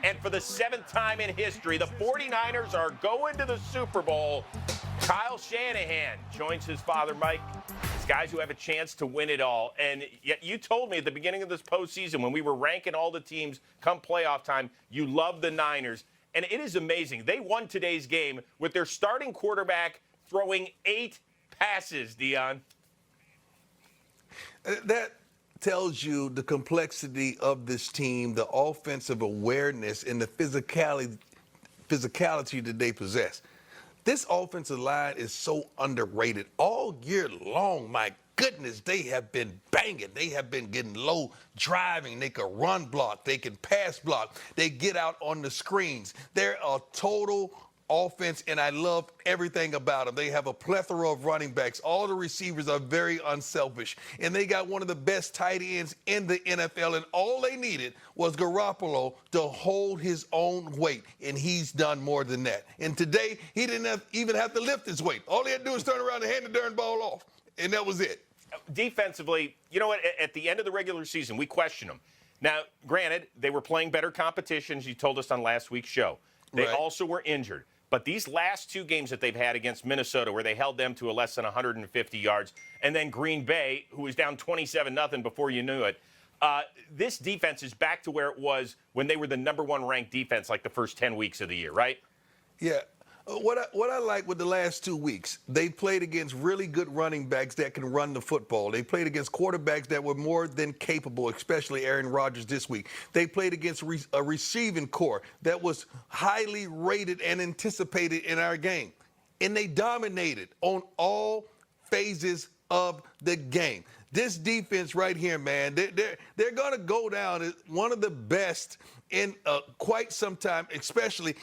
And for the 7th time in history, the 49ers are going to the Super Bowl. Kyle Shanahan joins his father, Mike. These guys who have a chance to win it all. And yet you told me at the beginning of this postseason when we were ranking all the teams come playoff time, you love the Niners. And it is amazing. They won today's game with their starting quarterback throwing 8 passes, Dion. That tells you the complexity of this team, the offensive awareness, and the physicality that they possess. This offensive line is so underrated. All year long, my goodness, they have been banging. They have been getting low driving. They can run block. They can pass block. They get out on the screens. They're a total offense, and I love everything about them. They have a plethora of running backs. All the receivers are very unselfish, and they got one of the best tight ends in the NFL, and all they needed was Garoppolo to hold his own weight, and he's done more than that. And today, he didn't even have to lift his weight. All he had to do was turn around and hand the darn ball off, and that was it. Defensively, you know what? At the end of the regular season, we question them. Now, granted, they were playing better competitions, you told us on last week's show. They also were injured. But these last 2 games that they've had against Minnesota, where they held them to a less than 150 yards, and then Green Bay, who was down 27-0 before you knew it, this defense is back to where it was when they were the #1 ranked defense like the first 10 weeks of the year, right? Yeah. What I like with the last 2 weeks, they played against really good running backs that can run the football. They played against quarterbacks that were more than capable, especially Aaron Rodgers this week. They played against a receiving core that was highly rated and anticipated in our game. And they dominated on all phases of the game. This defense right here, man, they're going to go down as one of the best in quite some time, especially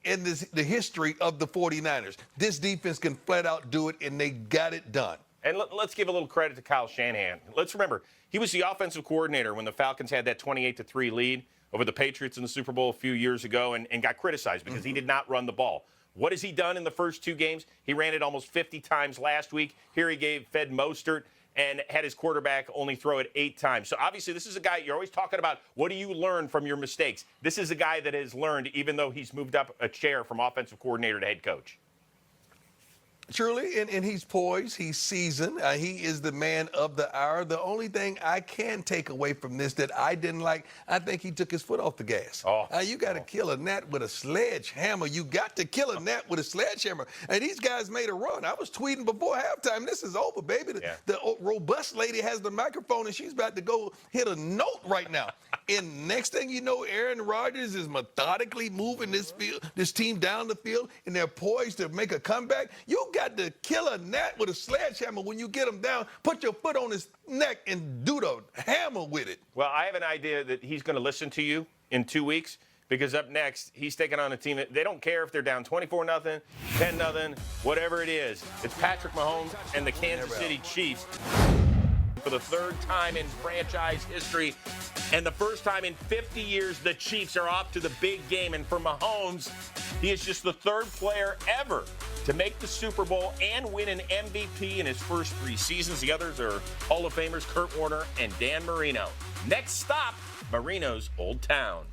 in the history of the 49ers. This defense can flat out do it, and they got it done. And let's give a little credit to Kyle Shanahan. Let's remember, he was the offensive coordinator when the Falcons had that 28-3 lead over the Patriots in the Super Bowl a few years ago and got criticized because he did not run the ball. What has he done in the first 2 games? He ran it almost 50 times last week. Here he fed Mostert and had his quarterback only throw it 8 times. So obviously this is a guy, you're always talking about, what do you learn from your mistakes? This is a guy that has learned, even though he's moved up a chair from offensive coordinator to head coach. Truly, and he's poised, he's seasoned, he is the man of the hour. The only thing I can take away from this that I didn't like, I think he took his foot off the gas. You got to kill a gnat with a sledgehammer. You got to kill a gnat with a sledgehammer. And these guys made a run. I was tweeting before halftime, this is over, baby. The robust lady has the microphone, and she's about to go hit a note right now. And next thing you know, Aaron Rodgers is methodically moving this team down the field, and they're poised to make a comeback. You got to kill a gnat with a sledgehammer when you get him down. Put your foot on his neck and do the hammer with it. Well, I have an idea that he's going to listen to you in 2 weeks because up next, he's taking on a team that they don't care if they're down 24-0, 10-0, whatever it is. It's Patrick Mahomes and the Kansas City Chiefs. For the 3rd time in franchise history and the first time in 50 years, the Chiefs are off to the big game. And for Mahomes, he is just the 3rd player ever to make the Super Bowl and win an MVP in his first 3 seasons. The others are Hall of Famers Kurt Warner and Dan Marino. Next stop, Marino's Old Town.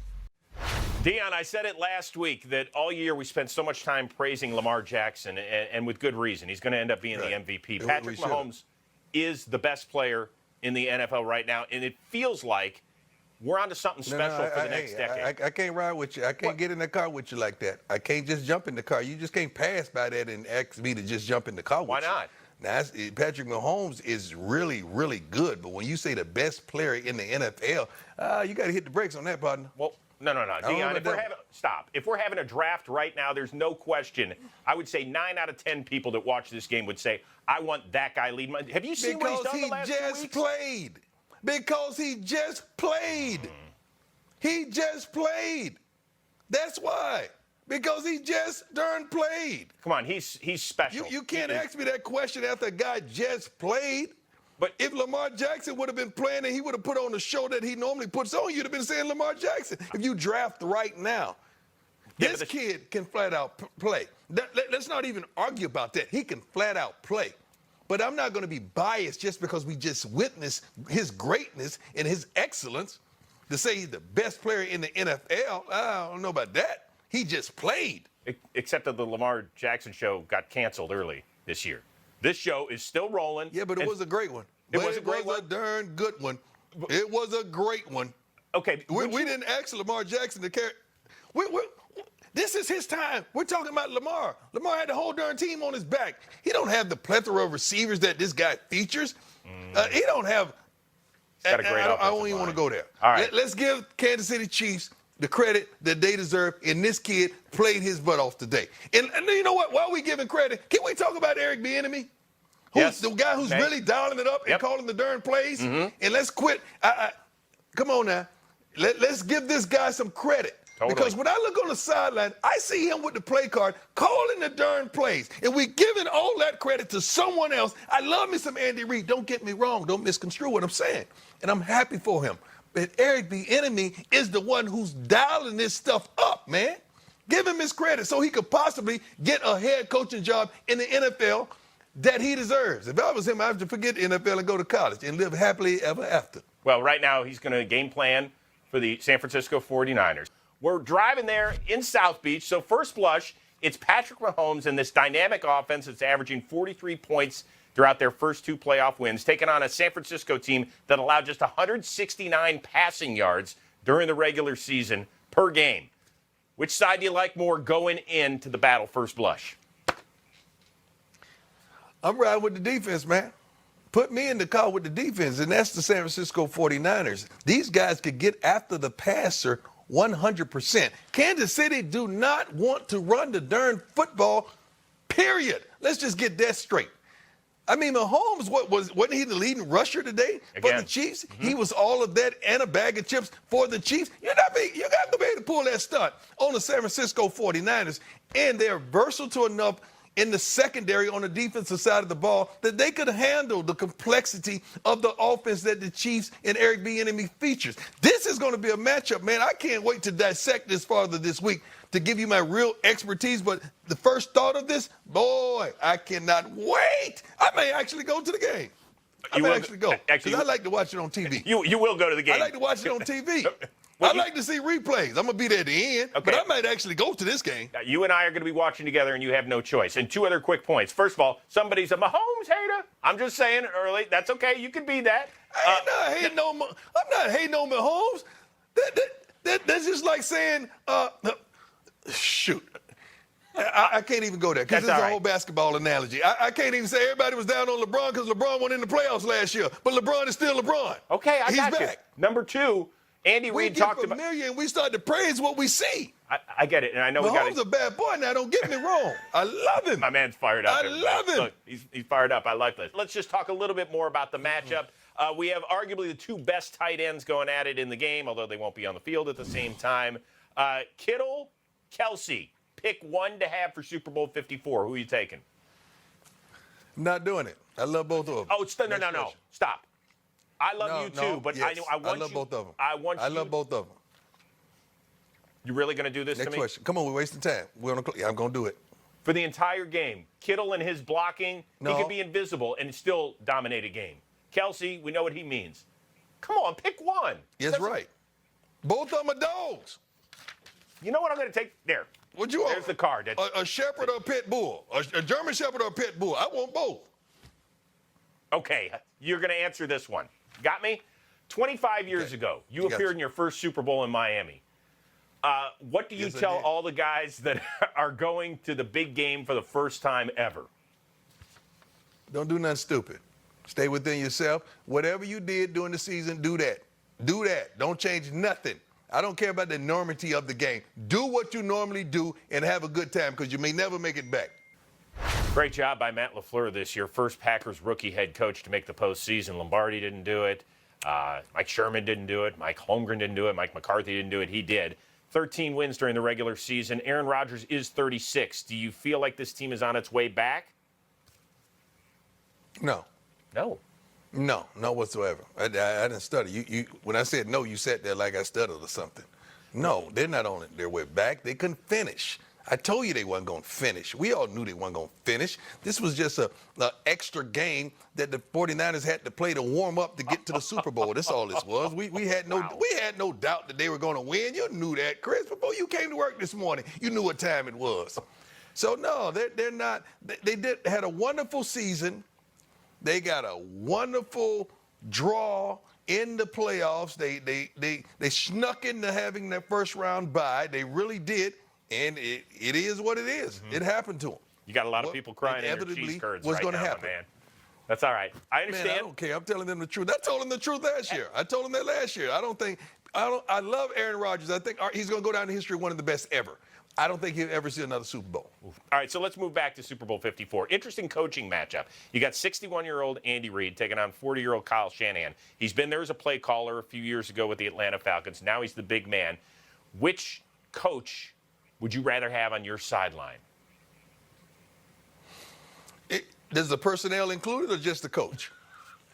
Dion, I said it last week that all year we spent so much time praising Lamar Jackson, and with good reason. He's going to end up being the MVP. Patrick Mahomes is the best player in the NFL right now, and it feels like we're on to something special for the next decade. I can't ride with you. I can't get in the car with you like that. I can't just jump in the car. You just can't pass by that and ask me to just jump in the car with you. Why not? Now, Patrick Mahomes is really, really good, but when you say the best player in the NFL, you got to hit the brakes on that, partner. Well, no. Dion, if we're having a draft right now, there's no question. I would say 9 out of 10 people that watch this game would say, I want that guy leading my. Have you seen what he's done the last 2 weeks? Because he just played. He just played. That's why. Because he just darn played. Come on, he's special. You can't ask me that question after a guy just played. But if Lamar Jackson would have been playing and he would have put on the show that he normally puts on, you'd have been saying Lamar Jackson. If you draft right now, this kid can flat out play. Let's not even argue about that. He can flat out play. But I'm not going to be biased just because we just witnessed his greatness and his excellence. to say he's the best player in the NFL, I don't know about that. He just played. Except that the Lamar Jackson show got canceled early this year. This show is still rolling. Yeah, but it was a great one. It was a great one. It was a darn good one. It was a great one. Okay. We didn't ask Lamar Jackson to carry. This is his time. We're talking about Lamar. Lamar had the whole darn team on his back. He don't have the plethora of receivers that this guy features. He don't have. Got a great I don't even want to go there. All right. Let's give Kansas City Chiefs the credit that they deserve, and this kid played his butt off today. And you know what? While we giving credit, can we talk about Eric Bieniemy? Yes. The guy who's really dialing it up and calling the darn plays? And let's quit. Come on now. Let's give this guy some credit. Totally. Because when I look on the sideline, I see him with the play card calling the darn plays. And we're giving all that credit to someone else. I love me some Andy Reid. Don't get me wrong. Don't misconstrue what I'm saying. And I'm happy for him. But Eric Bieniemy is the one who's dialing this stuff up, man. Give him his credit so he could possibly get a head coaching job in the NFL that he deserves. If I was him, I'd forget the NFL and go to college and live happily ever after. Well, right now he's going to game plan for the San Francisco 49ers. We're driving there in South Beach, so first blush, it's Patrick Mahomes and this dynamic offense that's averaging 43 points throughout their first 2 playoff wins, taking on a San Francisco team that allowed just 169 passing yards during the regular season per game. Which side do you like more going into the battle first blush? I'm riding with the defense, man. Put me in the car with the defense, and that's the San Francisco 49ers. These guys could get after the passer 100%. Kansas City do not want to run the darn football, period. Let's just get that straight. I mean, Mahomes, wasn't he the leading rusher today for the Chiefs? He was all of that and a bag of chips for the Chiefs. You got to be able to pull that stunt on the San Francisco 49ers, and they're versatile enough in the secondary on the defensive side of the ball that they could handle the complexity of the offense that the Chiefs and Eric Bieniemy features. This is going to be a matchup, man. I can't wait to dissect this farther this week to give you my real expertise. But the first thought of this, boy, I cannot wait. I may actually go to the game. I may actually go. Because I like to watch it on TV. You will go to the game. I like to watch it on TV. I like to see replays. I'm going to be there at the end, but I might actually go to this game. Now, you and I are going to be watching together, and you have no choice. And 2 other quick points. First of all, somebody's a Mahomes hater. I'm just saying early. That's okay. You can be that. I'm not hating on Mahomes. That's just like saying, shoot. I can't even go there because this is a whole basketball analogy. I can't even say everybody was down on LeBron because LeBron went in the playoffs last year. But LeBron is still LeBron. Okay, He's got back. you. Number 2, Andy Reid talked about. We get familiar and we start to praise what we see. I get it, and I know Mahomes a bad boy now. Don't get me wrong. I love him. My man's fired up. I love him. Look, he's fired up. I like this. Let's just talk a little bit more about the matchup. We have arguably the 2 best tight ends going at it in the game, although they won't be on the field at the same time. Kittle, Kelsey. Pick one to have for Super Bowl 54. Who are you taking? Not doing it. I love both of them. Oh, no. Stop. I love you too, but yes. I want I love you. both of them. I love both of them. You really going to do this Next to me? question. Come on, we're wasting time. I'm going to do it. For the entire game, Kittle and his blocking, he could be invisible and still dominate a game. Kelsey, we know what he means. Come on, pick one. Yes, right. Both of them are dogs. You know what I'm going to take? There. What you want? There's the card. A shepherd or a pit bull? A German shepherd or a pit bull? I want both. Okay, you're going to answer this one. Got me? 25 years ago, you appeared in your first Super Bowl in Miami. What do you tell all the guys that are going to the big game for the first time ever? Don't do nothing stupid. Stay within yourself. Whatever you did during the season, do that. Do that. Don't change nothing. I don't care about the enormity of the game. Do what you normally do and have a good time because you may never make it back. Great job by Matt LaFleur this year. First Packers rookie head coach to make the postseason. Lombardi didn't do it. Mike Sherman didn't do it. Mike Holmgren didn't do it. Mike McCarthy didn't do it. He did. 13 wins during the regular season. Aaron Rodgers is 36. Do you feel like this team is on its way back? No. No. No, no whatsoever. I didn't study. You when I said no, you sat there like I stuttered or something. No, they're not on their way back. They couldn't finish. I told you they wasn't going to finish. We all knew they wasn't going to finish. This was just an extra game that the 49ers had to play to warm up to get to the Super Bowl. That's all this was. We had no doubt that they were going to win. You knew that, Chris. Before you came to work this morning, you knew what time it was. So, no, they're not. They had a wonderful season. They got a wonderful draw in the playoffs. They snuck into having their first round bye. They really did. And it is what it is. Mm-hmm. It happened to them. You got a lot of people crying in their cheese curds what's right going now, to happen. Man. That's all right. I understand. Man, I don't care. I'm telling them the truth. I told them the truth last year. I told them that last year. I love Aaron Rodgers. I think he's going to go down in history one of the best ever. I don't think he'll ever see another Super Bowl. All right, so let's move back to Super Bowl 54. Interesting coaching matchup. You got 61-year-old Andy Reid taking on 40-year-old Kyle Shanahan. He's been there as a play caller a few years ago with the Atlanta Falcons. Now he's the big man. Which coach would you rather have on your sideline? Does the personnel include it or just the coach?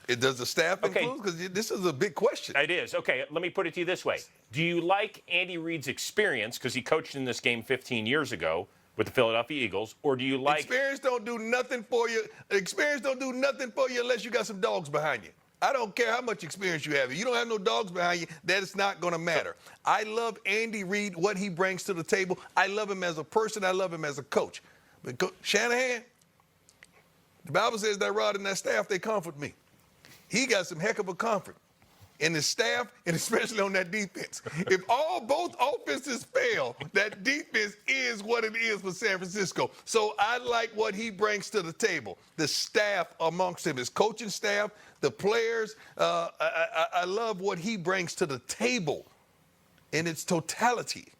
Does the staff include? Because this is a big question. It is. Okay, let me put it to you this way. Do you like Andy Reid's experience, because he coached in this game 15 years ago with the Philadelphia Eagles, or do you like... Experience don't do nothing for you. Experience don't do nothing for you unless you got some dogs behind you. I don't care how much experience you have. If you don't have no dogs behind you, that is not going to matter. I love Andy Reid, what he brings to the table. I love him as a person. I love him as a coach. But Shanahan, the Bible says that rod and that staff, they comfort me. He got some heck of a comfort in his staff, and especially on that defense. If both offenses fail, that defense is what it is for San Francisco. So I like what he brings to the table. The staff amongst him, his coaching staff, the players. I love what he brings to the table in its totality.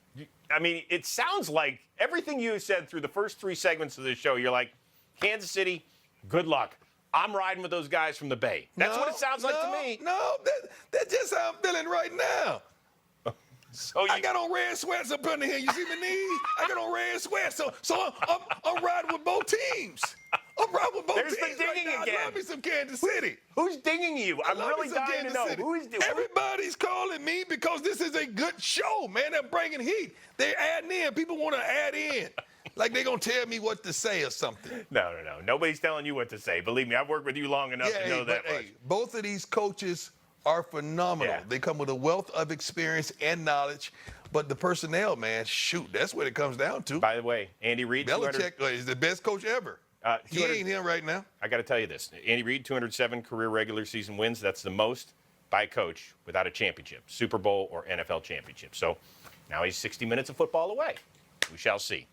I mean, it sounds like everything you said through the first 3 segments of this show, you're like, Kansas City, good luck. I'm riding with those guys from the Bay. That's what it sounds like to me. No, that's just how I'm feeling right now. I got on red sweats up under here. You see my knees? I got on red sweats. So I'm riding with both teams. I'm riding with both teams. There's the dinging right again. I love me some Kansas City. Who's dinging you? I'm really dying to know. Who's doing? Everybody's calling me because this is a good show, man. They're bringing heat. They're adding in. People want to add in. Like they're going to tell me what to say or something. No. Nobody's telling you what to say. Believe me, I've worked with you long enough to know that much. Both of these coaches are phenomenal. Yeah. They come with a wealth of experience and knowledge. But the personnel, man, shoot, that's what it comes down to. By the way, Andy Reid. Belichick is the best coach ever. He ain't him right now. I got to tell you this. Andy Reid, 207 career regular season wins. That's the most by a coach without a championship, Super Bowl or NFL championship. So now he's 60 minutes of football away. We shall see.